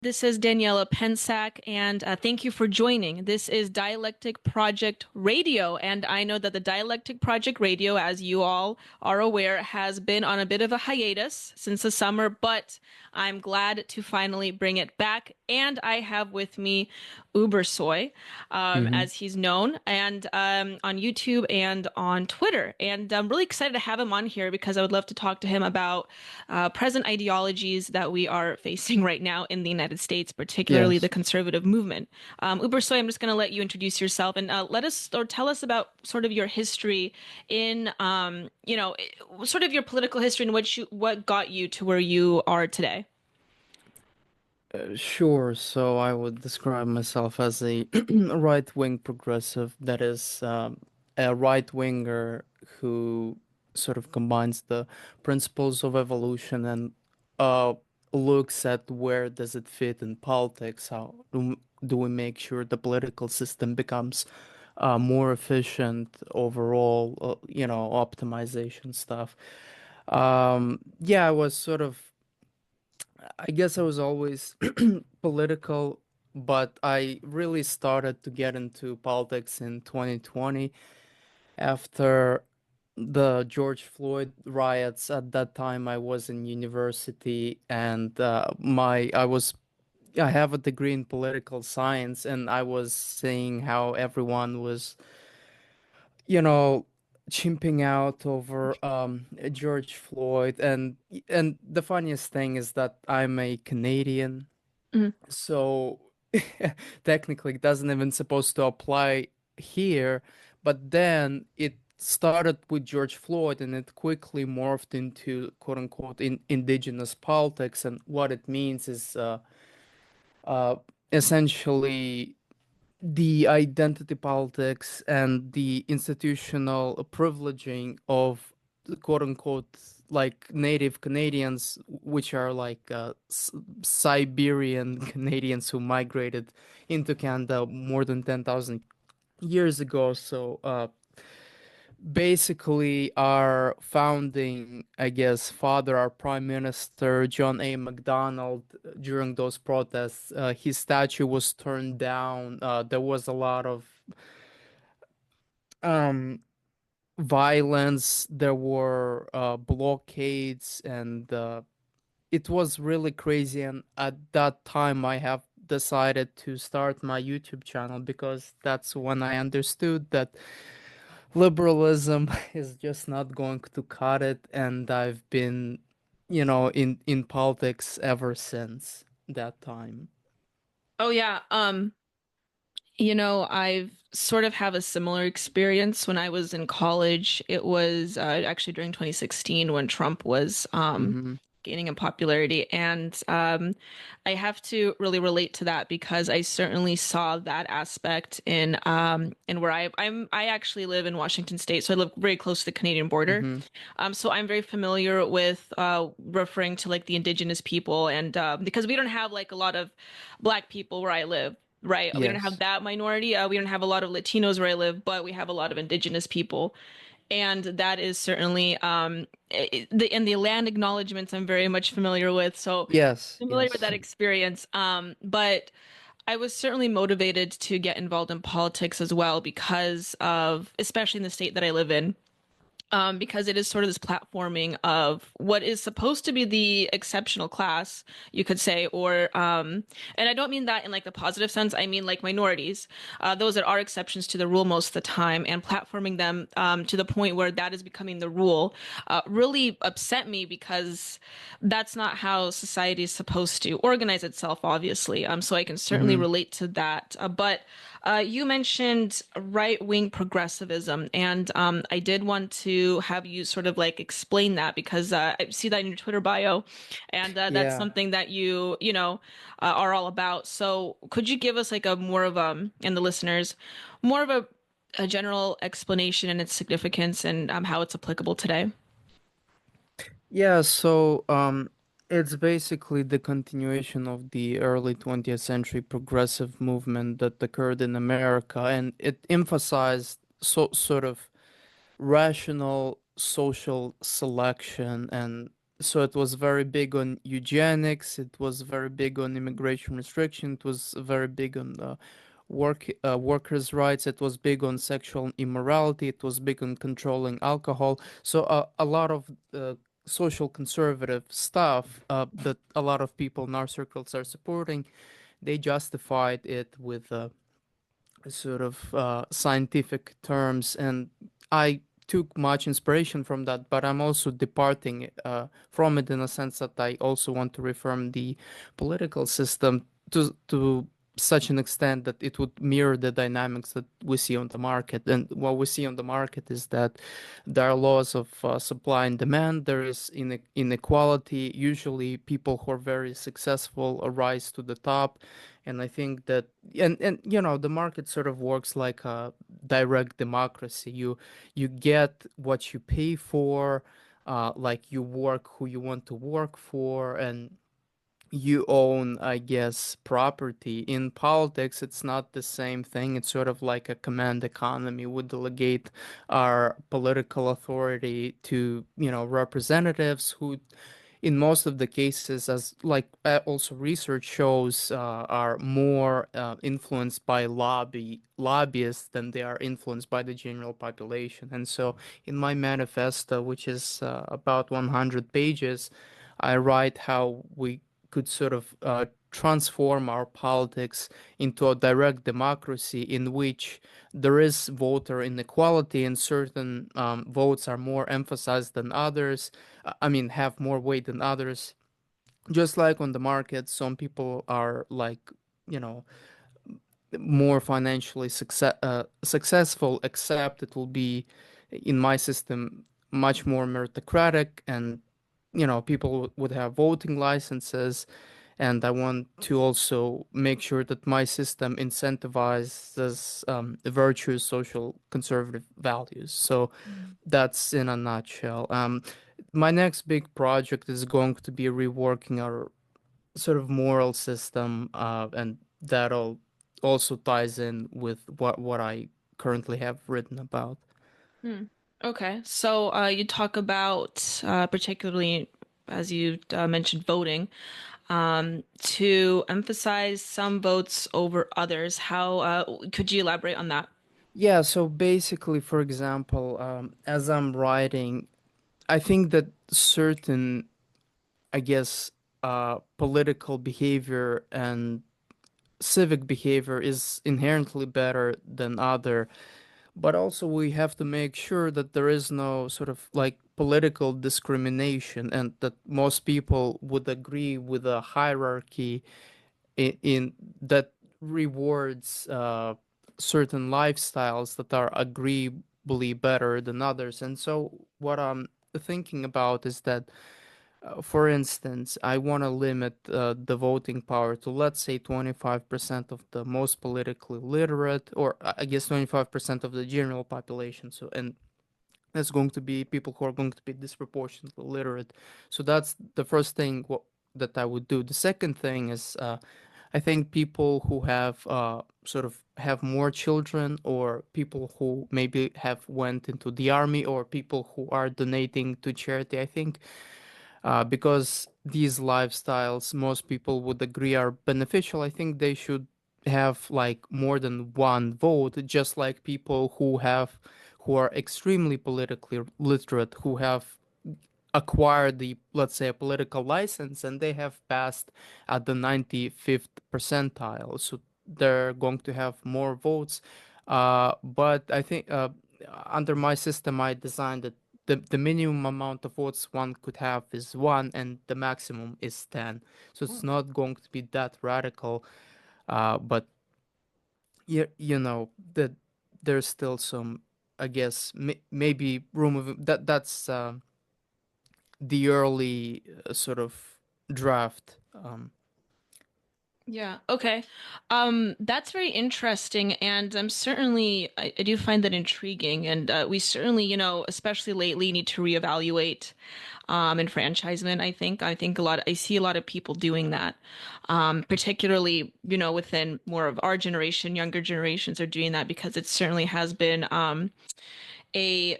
This is Daniela Pensack, and thank you for joining. This is Dialectic Project Radio, and I know that the Dialectic Project Radio, as you all are aware, has been on a bit of a hiatus since the summer, but I'm glad to finally bring it back. And I have with me UBERSOY, hmm as he's known, and on YouTube and on Twitter. And I'm really excited to have him on here because I would love to talk to him about present ideologies that we are facing right now in the United States, particularly the Yes. conservative movement. UBERSOY, I'm just going to let you introduce yourself and let us or tell us about sort of your history in, sort of your political history and what got you to where you are today. Sure. So I would describe myself as a right-wing progressive, that is, a right-winger who sort of combines the principles of evolution and uh, looks at where does it fit in politics, how do we make sure the political system becomes more efficient overall, optimization stuff. Yeah, I was sort of I guess I was always political, but I really started to get into politics in 2020 after the George Floyd riots. At that time, I was in university, and I have a degree in political science, and I was seeing how everyone was, you know, chimping out over George Floyd, and the funniest thing is that I'm a Canadian. Mhm. So technically, it doesn't even supposed to apply here. But then it started with George Floyd, and it quickly morphed into quote unquote indigenous politics. And what it means is uh, essentially the identity politics and the institutional privileging of the quote unquote like native Canadians, which are like Siberian Canadians who migrated into Canada more than 10,000 years ago. So basically, our founding, I guess, father, our Prime Minister, John A. Macdonald, during those protests, his statue was turned down. There was a lot of um, violence, there were blockades, and it was really crazy. And at that time, I have decided to start my YouTube channel because that's when I understood that liberalism is just not going to cut it, and I've been, in politics ever since that time. Oh yeah. I've sort of have a similar experience when I was in college. It was actually during 2016 when Trump was hmm gaining in popularity, and I have to really relate to that because I certainly saw that aspect in where I actually live in Washington State, so I live very close to the Canadian border. hmm So I'm very familiar with referring to like the indigenous people, and because we don't have like a lot of black people where I live. Right. We don't have Yes. that minority. We don't have a lot of Latinos where I live, but we have a lot of indigenous people. And that is certainly the land acknowledgements I'm very much familiar with. So Yes. familiar with Yes. that experience. But I was certainly motivated to get involved in politics as well because of, especially in the state that I live in, because it is sort of this platforming of what is supposed to be the exceptional class, you could say, and I don't mean that in like the positive sense. I mean like minorities, those that are exceptions to the rule most of the time, and platforming them to the point where that is becoming the rule, really upset me because that's not how society is supposed to organize itself, obviously. So I can certainly hmm relate to that. But you mentioned right-wing progressivism, and I did want to have you sort of like explain that because I see that in your Twitter bio, and that's Yeah. something that are all about. So could you give us like a more of and the listeners, more of a general explanation and its significance and how it's applicable today? Yeah, so it's basically the continuation of the early 20th century progressive movement that occurred in America, and it emphasized sort of rational social selection and So it was very big on eugenics. It was very big on immigration restriction. It was very big on workers' rights. It was big on sexual immorality. It was big on controlling alcohol. So a lot of social conservative stuff that a lot of people in our circles are supporting, they justified it with sort of scientific terms, and I took much inspiration from that, but I'm also departing from it in a sense that I also want to reform the political system to such an extent that it would mirror the dynamics that we see on the market. And what we see on the market is that there are laws of supply and demand. There is inequality. Usually, people who are very successful rise to the top, and I think that and you know the market sort of works like a direct democracy. You get what you pay for, like you work who you want to work for, and you own, I guess, property. In politics, it's not the same thing. It's sort of like a command economy. We delegate our political authority to, you know, representatives who, in most of the cases, as like also research shows, are more influenced by lobbyists than they are influenced by the general population. And so, in my manifesto, which is about 100 pages, I write how we could sort of transform our politics into a direct democracy in which there is voter inequality and certain votes are more emphasized than others. I mean, have more weight than others. Just like on the market, some people are like, you know, more financially successful, except it will be in my system much more meritocratic, and you know people would have voting licenses, and I want to also make sure that my system incentivizes virtuous social conservative values. So that's in a nutshell. My next big project is going to be reworking our sort of moral system, and that'll also ties in with what I currently have written about. Hmm. Okay. So you talk about, particularly as you mentioned, voting, to emphasize some votes over others. How could you elaborate on that? Yeah, so basically, for example, as I'm writing, I think that certain, I guess, political behavior and civic behavior is inherently better than other. But also, we have to make sure that there is no sort of like political discrimination and that most people would agree with a hierarchy in that rewards certain lifestyles that are agreeably better than others. And so, what I'm thinking about is that for instance, I want to limit the voting power to, let's say, 25% of the most politically literate, or I guess 25% of the general population. So, and that's going to be people who are going to be disproportionately literate. So that's the first thing that I would do. The second thing is, I think people who have sort of have more children, or people who maybe have went into the army, or people who are donating to charity, I think because these lifestyles most people would agree are beneficial. I think they should have like more than one vote, just like people who are extremely politically literate, who have acquired the, let's say, a political license, and they have passed at the 95th percentile, so they're going to have more votes. But I think under my system I designed that the minimum amount of votes one could have is one, and the maximum is 10. So it's not going to be that radical, but you know that there's still some, I guess, maybe room of that's the early sort of draft. Yeah, okay. That's very interesting, and I do find that intriguing, and we certainly, especially lately, need to reevaluate enfranchisement. I see a lot of people doing that, particularly, within more of our generation, younger generations are doing that because it certainly has been a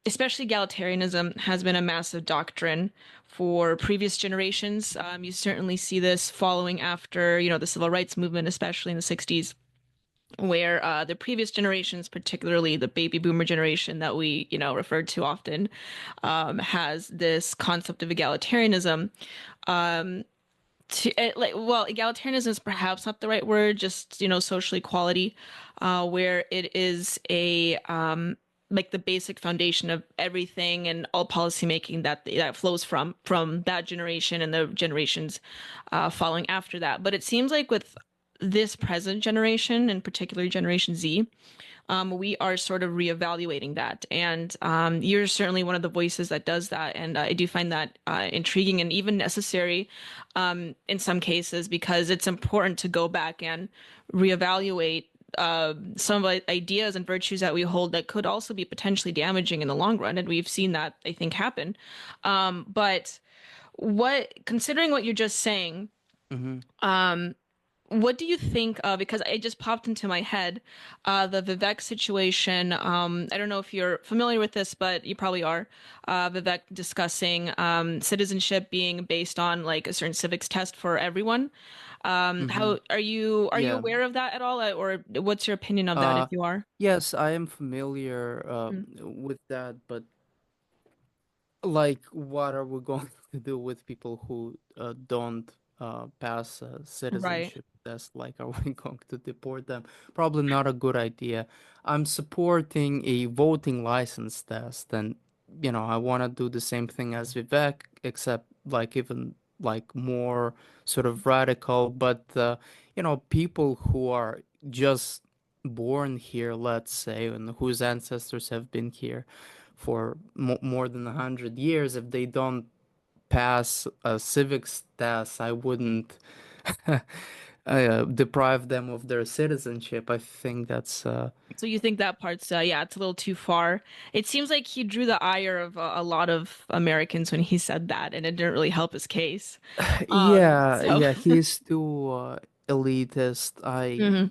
especially egalitarianism has been a massive doctrine for previous generations. You certainly see this following after, the civil rights movement, especially in the 60s, where the previous generations, particularly the baby boomer generation that we, referred to often, has this concept of egalitarianism. Egalitarianism is perhaps not the right word, just, social equality, where it is a like the basic foundation of everything and all policymaking that flows from that generation and the generations following after that. But it seems like with this present generation, and particularly Generation Z, we are sort of reevaluating that. And you're certainly one of the voices that does that. And I do find that intriguing and even necessary in some cases, because it's important to go back and reevaluate some of the ideas and virtues that we hold that could also be potentially damaging in the long run. And we've seen that, I think, happen. But considering what you're just saying, Hmm. what do you think of, because it just popped into my head, the Vivek situation. I don't know if you're familiar with this, but you probably are. Vivek discussing citizenship being based on like a certain civics test for everyone. Hmm. How are you Yeah. aware of that at all, or what's your opinion of that if Uh, you are? yes, I am familiar Mm. with that, but like, what are we going to do with people who don't pass a Right. citizenship test? Like, are we going to deport them? Probably not a good idea. I'm supporting a voting license test, and I want to do the same thing as Vivek, except like even like more sort of radical. But people who are just born here, let's say, and whose ancestors have been here for more than 100 years, if they don't pass a civics test, I wouldn't deprive them of their citizenship. I think that's So you think that part's yeah, it's a little too far. It seems like he drew the ire of a lot of Americans when he said that, and it didn't really help his case. yeah, So yeah, he's too elitist. I Mhm.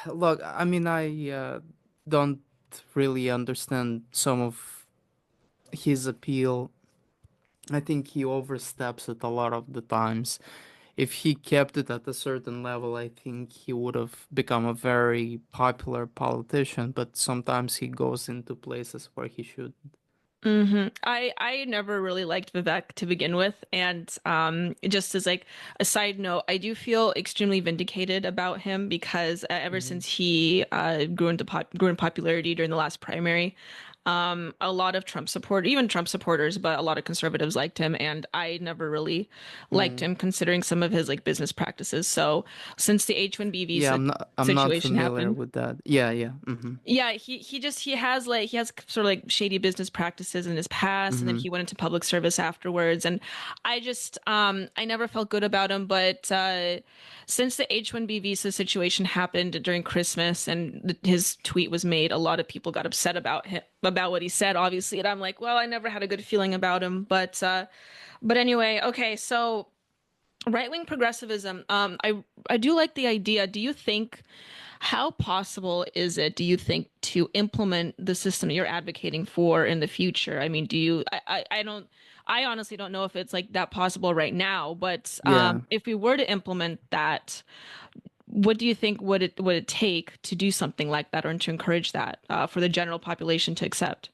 look, I mean, I don't really understand some of his appeal. I think he oversteps it a lot of the times. If he kept it at a certain level, I think he would have become a very popular politician, but sometimes he goes into places where he should. I never really liked Vivek to begin with, and just as like a side note, I do feel extremely vindicated about him because ever Hmm. since he grew in popularity during the last primary, a lot of even Trump supporters, but a lot of conservatives liked him, and I never really liked Hmm. him considering some of his like business practices. So since the H-1B Yeah, visa I'm not situation familiar happened. with that. Yeah, yeah. Hmm. Yeah, he has sort of like shady business practices in his past, and then Hmm. he went into public service afterwards. And I never felt good about him. But since the H-1B visa situation happened during Christmas and his tweet was made, a lot of people got upset about what he said, obviously. And I'm like, well, I never had a good feeling about him. But anyway, okay, so right-wing progressivism. I do like the idea. How possible is it, do you think, to implement the system you're advocating for in the future? I mean, I honestly don't know if it's like that possible right now, but Yeah. if we were to implement that, what do you think would it take to do something like that or to encourage that for the general population to accept?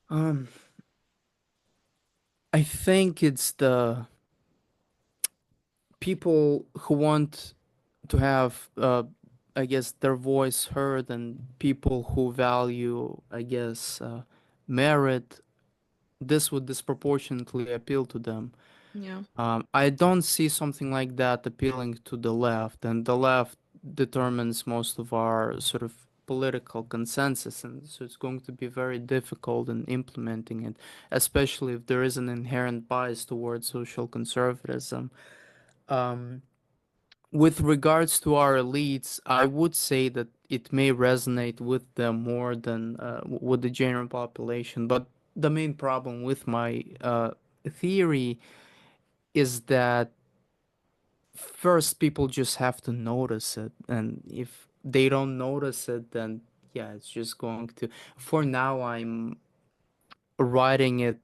Um, I think it's the people who want to have, I guess, their voice heard, and people who value, I guess, merit. This would disproportionately appeal to them. Yeah. I don't see something like that appealing to the left, and the left determines most of our sort of political consensus, and so it's going to be very difficult in implementing it, especially if there is an inherent bias towards social conservatism. Um, with regards to our elites, I would say that it may resonate with them more than with the general population, but the main problem with my theory is that first people just have to notice it, and if they don't notice it, then yeah, it's just going to, for now, I'm writing it,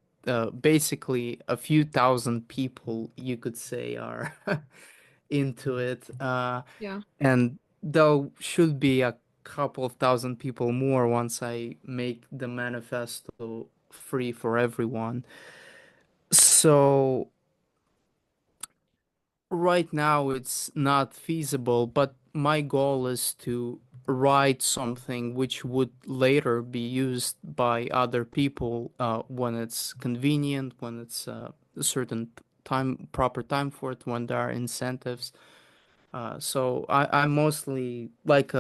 basically a few thousand people, you could say, are into it. Yeah. And there should be a couple of thousand people more once I make the manifesto free for everyone. So right now it's not feasible, but my goal is to write something which would later be used by other people when it's convenient, when it's a certain time, proper time for it, when there are incentives. So I mostly like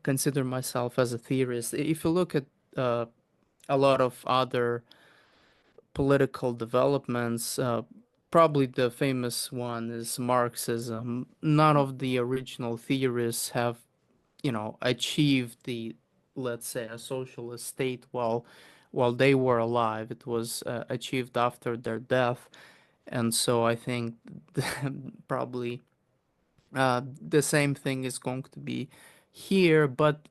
consider myself as a theorist. If you look at uh, a lot of other political developments, probably the famous one is Marxism. None of the original theorists have, achieved the, let's say, a socialist state while they were alive. It was achieved after their death, and so I think probably the same thing is going to be here, but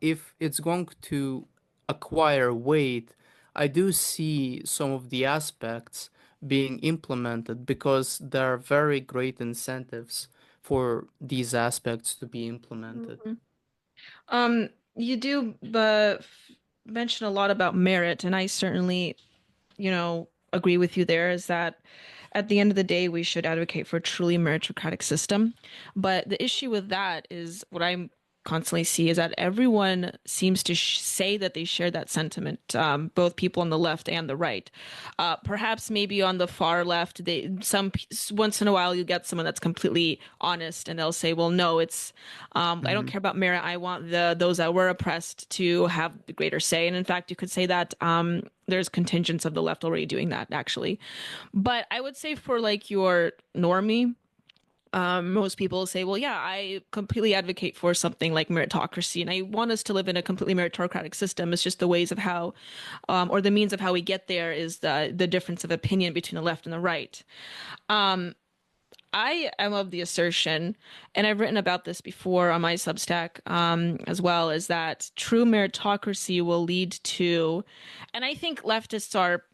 if it's going to acquire weight, I do see some of the aspects being implemented because there are very great incentives for these aspects to be implemented. Mhm. You do mention a lot about merit, and I certainly, agree with you there is that at the end of the day, we should advocate for a truly meritocratic system. But the issue with that is what I constantly see is that everyone seems to say that they share that sentiment, both people on the left and the right. Perhaps maybe on the far left, once in a while you get someone that's completely honest and they'll say, "Well, no, it's I don't Hmm. care about merit. I want those that were oppressed to have the greater say." And in fact, you could say that there's contingents of the left already doing that, actually. But I would say for like your normie, most people say, well, yeah, I completely advocate for something like meritocracy, and I want us to live in a completely meritocratic system. It's just the ways of how, or the means of how we get there is the difference of opinion between the left and the right. I am of the assertion, and I've written about this before on my Substack as well, is that true meritocracy will lead to, and I think leftists are,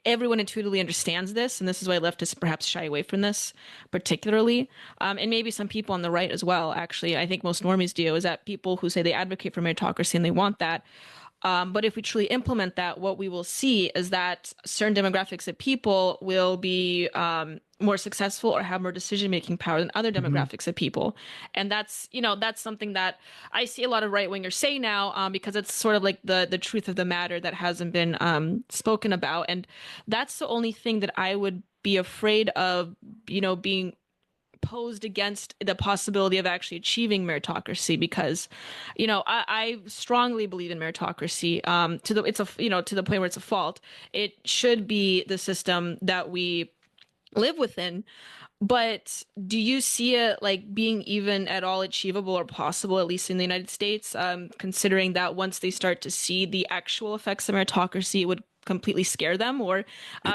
everyone intuitively understands this, and this is why leftists perhaps shy away from this particularly, and maybe some people on the right as well. Actually, I think most normies do, is that people who say they advocate for meritocracy and they want that, but if we truly implement that, what we will see is that certain demographics of people will be more successful or have more decision-making power than other Hmm. demographics of people. And that's something that I see a lot of right-wingers say now, because it's sort of like the truth of the matter that hasn't been spoken about. And that's the only thing that I would be afraid of, being posed against the possibility of actually achieving meritocracy, because I strongly believe in meritocracy, to the it's a to the point where it's a fault. It should be the system that we live within. But do you see it like being even at all achievable or possible, at least in the United States, considering that once they start to see the actual effects of meritocracy, it would completely scare them? Or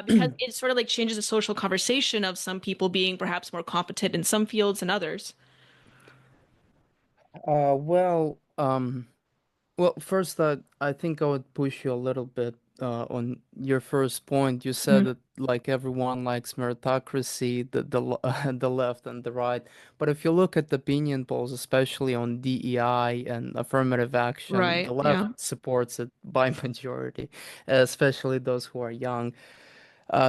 because it sort of like changes the social conversation of some people being perhaps more competent in some fields than others. Uh, well, um, Well, first, I think I would push you a little bit on your first point. You said Mhm. that like everyone likes meritocracy, the left and the right. But if you look at the opinion polls, especially on DEI and affirmative action, Right. the left Yeah. supports it by majority, especially those who are young.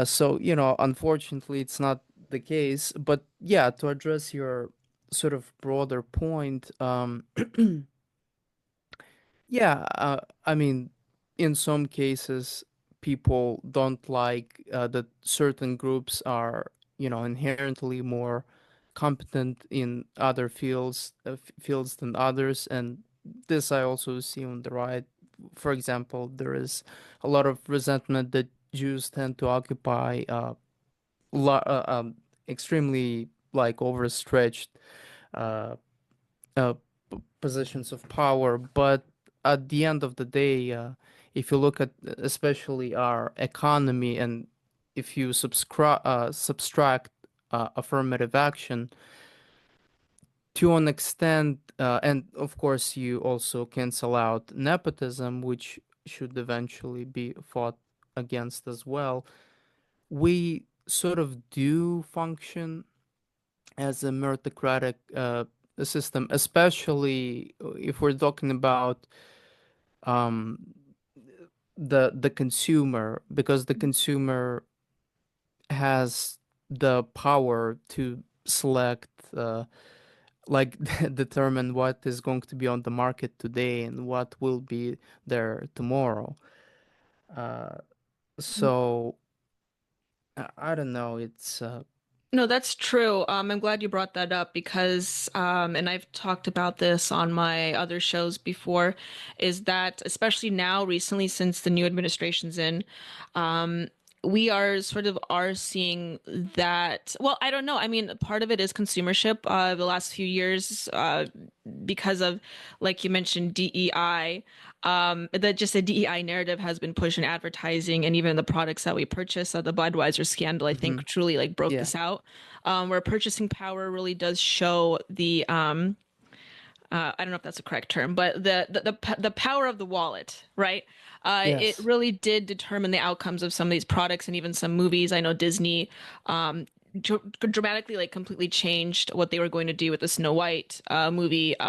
So, unfortunately, it's not the case. But yeah, to address your sort of broader point, yeah, I mean, in some cases, people don't like that certain groups are, inherently more competent in other fields than others, and this I also see on the right. For example, there is a lot of resentment that Jews tend to occupy lo extremely like overstretched uh, uh, positions of power. But at the end of the day, if you look at especially our economy, and if you subtract affirmative action to an extent, and of course you also cancel out nepotism, which should eventually be fought against as well. We sort of do function as a meritocratic system, especially if we're talking about um, the consumer, because the consumer has the power to select, like determine what is going to be on the market today and what will be there tomorrow. Uh, so I don't know. It's No, that's true. I'm glad you brought that up because, and I've talked about this on my other shows before, is that especially now, recently, since the new administration's in, um, we are seeing that. Well, I don't know. I mean, part of it is consumership. The last few years, because of, like you mentioned, DEI, that just the DEI narrative has been pushed in advertising and even the products that we purchase. The Budweiser scandal, I think, mhm. truly like broke Yeah. this out, where purchasing power really does show the I don't know if that's a correct term, but the power of the wallet, right? It Yes. really did determine the outcomes of some of these products and even some movies. I know Disney dramatically, like completely changed what they were going to do with the Snow White movie.